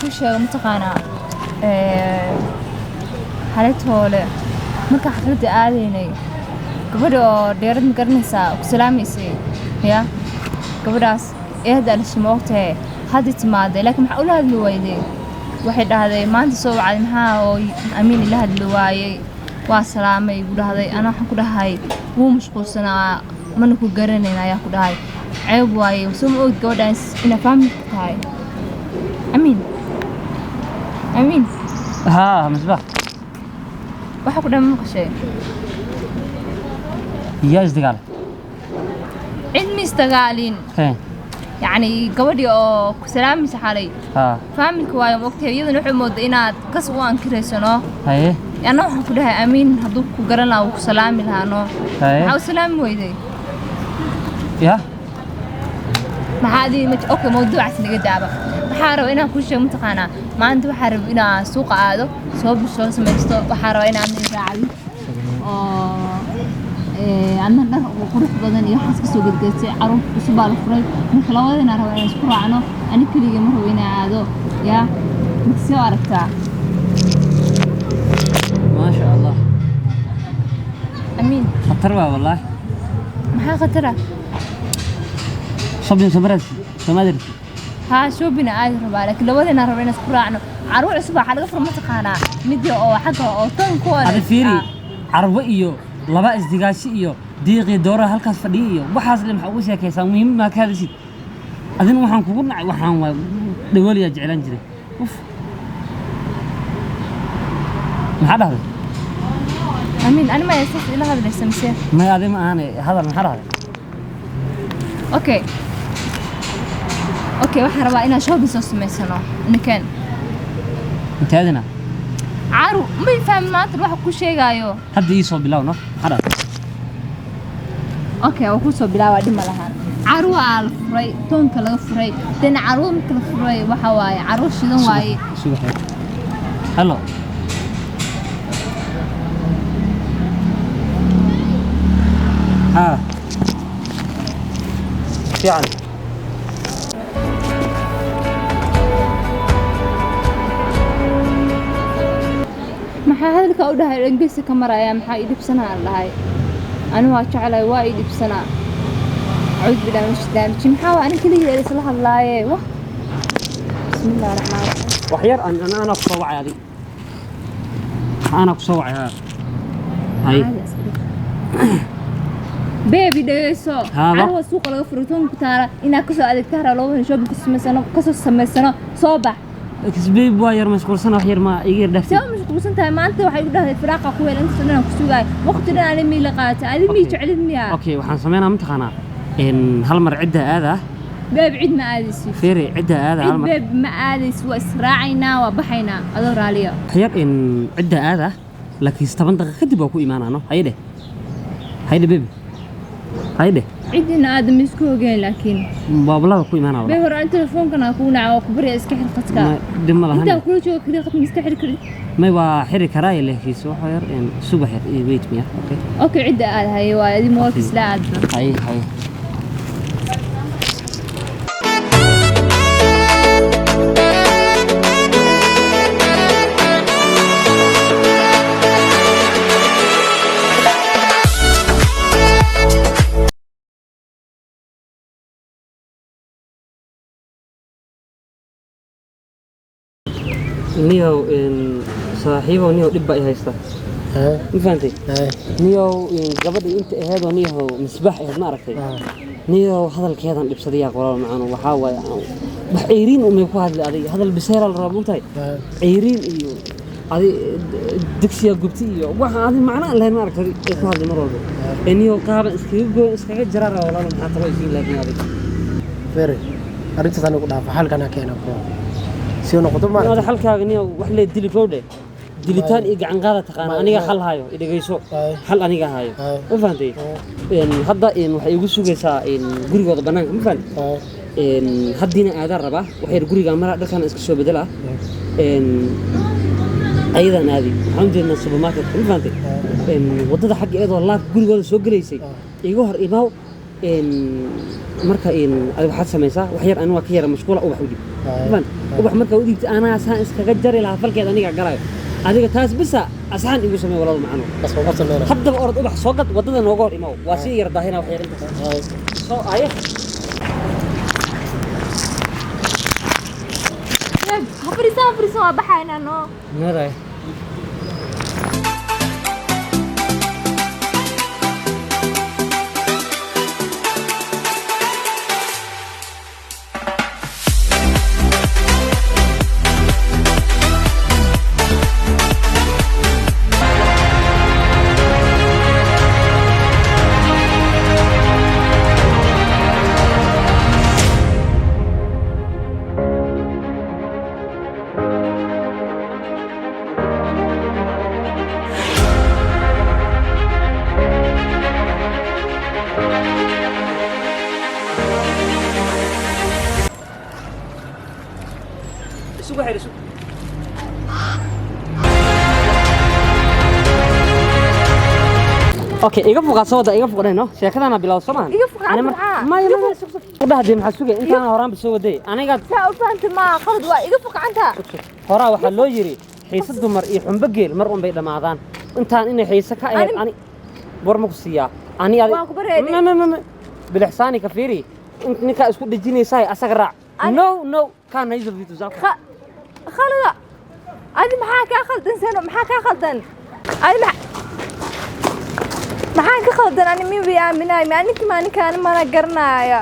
كوشة متقنة حالته marka xafladda aadaynay gabadha dheerad ma garanaysaa ku salaamaysa ya gabadhaas eeda alshimoogtay hadii timaade laakiin waxa ula hadli wayday waxay dhahday maanta soo wacay maxaa oo amiin ila hadli waayay waa salaamay ugu dhahday ana waxaan ku dhahay wuu mashquulsanaa mana ku garanayna ayaa ku dhahay ceeb waayay soo ma og gabadhaas ina fahmi tahay amiin ها مصباح waxa ku dhaman qashay يا اشتغال cid ma istagaalin ايه يعني gabadhii oo ku salaamaysa xalay ها familka waayo waqtiga iyadana wuxuu mooday inaad kas u aan kireysano ايه yana waxaan ku dhahay amiin hadduu ku garan lahaa uu ku salaami lahaano ايه maxaa u salaami weyday يا maxaa adii okay mawduucaas naga daaba waxaa rabaa inaan kuu sheego mataqaanaa maanta waxaa rabaa inaan suuqa aado soo bisho samaysto waxaa rabaa inaan raacdo oo anna dhar ugu qurux badan iyo waxaas kasoo gadgadsay caruur cusub baa la furay marka labadana rabaa inaan isku raacno ani keliga ma rabo inaan aado yaa soo aragtaa ما شاء الله amiin خطر والله maxaa khatara صبي صبرت ما ادري ها shoobina aadi rabaa laakiin labadana rabaa inaan isku raacno caruur cusub baa laga furo mataqaanaa mid oo xagga oo tan ku هذا فيري عربه iyo laba isdigaashi iyo diiqi doora halkaas fadhiyo iyo waxaas le maxaa ugu sheekaysaa muhiim ma ka hadashid adina waxaan kugu nacay waxaan waa dhawaliya jeclaan jiray uf maxaa dhahday amiin ani ma yeesay ila hadlaysa mise ma adima aan hadal maxaa dhahday okay waxaan rabaa inaan shopping soo sameysano ninkan intaadina caru ma fahmi maanta waxa ku sheegayo hadda ii soo bilowno maxaa dhahday okay waa ku soo bilaabaa dhima lahaan caru waa la furay toonka laga furay tan caru marka la furay waxa waaye caru shidan waaye subax hello ها يعني maxaa hadalka u dhahay ingiriisi ka maraya maxaa ii dhibsanaa dhahay anigu waa jeclay waa ii dhibsanaa cud bidaa mashdaamji maxaa waa aniga kaliya isla hadlaaye wah bismillaahir rahmaanir rahiim وحير انا كسو وعي هذه انا كسو وعي هاي baby dhayso Haa, caruur suuqa laga furo toonka taara inaa ka soo adeegtaa loo shopping ka sameysano soo bax كسبي بواير مشغول سنه وحير ما يغير دفتي سو mashquulsan tahay maanta waxay u dhahay firaaqa ku weel inta dhan ku sugay waqti dhan aan miila qaatay adi mi jeclidniya اوكي waxaan sameynaa imtixaana in hal mar cidda aada baby cid ma aadaysi fiiri cidda aada hal mar baby ma aadaysi waa israacayna waa baxayna adoo raaliyo xiyar in cidda aada laakiin 7 daqiiqo kadib waa ku iimaanaano hayde baby hayde cidina aadam isku ogeyn laakiin baablada ku iimaanaa baby hore telefoonkan ku naaco ku bari iska xir qadka dima lahan inta ku joogo kaliya qadka iska xir kari ما waa xiri karaa leexiis waxa yar in subax yar iyo wait miya okay cidda aad hay waa adi moofis la aad hay نيو إن صاحبه نيو دبا يهيستا ما فهمتي نيو إن قبل أنت هذا نيو مسبح ما عرفتي نيو هذا الكيان دبسديا قرار معنا وحاول يعني بحيرين وما يكون هذا البسيرة الرابوتاي عيرين إيو هذه دكسيا قبتية وهذا معناه اللي ما عرفتي يكون هذا المرة نيو قابل إسكيب جرارة ولا ما حتى يصير لكن هذا فيري أريد أن أقول حال كان كينا سيونو قطب ما هذا حلقة نيو وحلي ديلي كودة ديليتان إيج عن قادة تقانا أنيقا خل هايو إذا جيسو حل أنيقا هايو وفهمتي إن هذا إن وحيقول سوقسا إن قريب هذا بنانك مفهمت إن هدينا أدار ربا وحير قريب مرة ده كان إسكسو بدلا إن أيضا هذه عندنا السوبر ماركت ما فهمتي إن وضد حق أيضا الله كل جول سوق ليسي يجوهر إيماو إن مركا إن أي واحد سميسا وحير أنا وكير مشكلة أو بحوجي فهمت وبح مركا ودي أنا أسان إسكجري لها فلك هذا نيجا جراي هذا تاس بس أسان يقول سمي ولا معنا بس ما وصل له حتى بأرض أبح سوقت وضد نوجور إيماو واسير ده هنا وحير أنت سو أيه فريسان بحينا نو نراي سوق حير سوق اوكي ايغا فوق سودا ايغا فوق دينو شيكadana bilaw Soomaan iga foqaa ana ma wadaha maxaa sugay intaan horaan bisoo waday aniga taa u faanta ma qalad waa iga foqacanta hora waxa loo yiri xiisad dumar iyo xumba geel mar un bay dhamaadaan intaan inay xiisa ka ahayd ani warma ku siiya ani ma bilixsaani ka fiiri ninka isku dhijinaysaa asaga raac no kana iso fitu zaaq khalada adi maxaa ka khaldan sano maxaa ka khaldan adi maxaa ka khaldan ani mi bi aaminay ma ninka ma ninka mana garanaya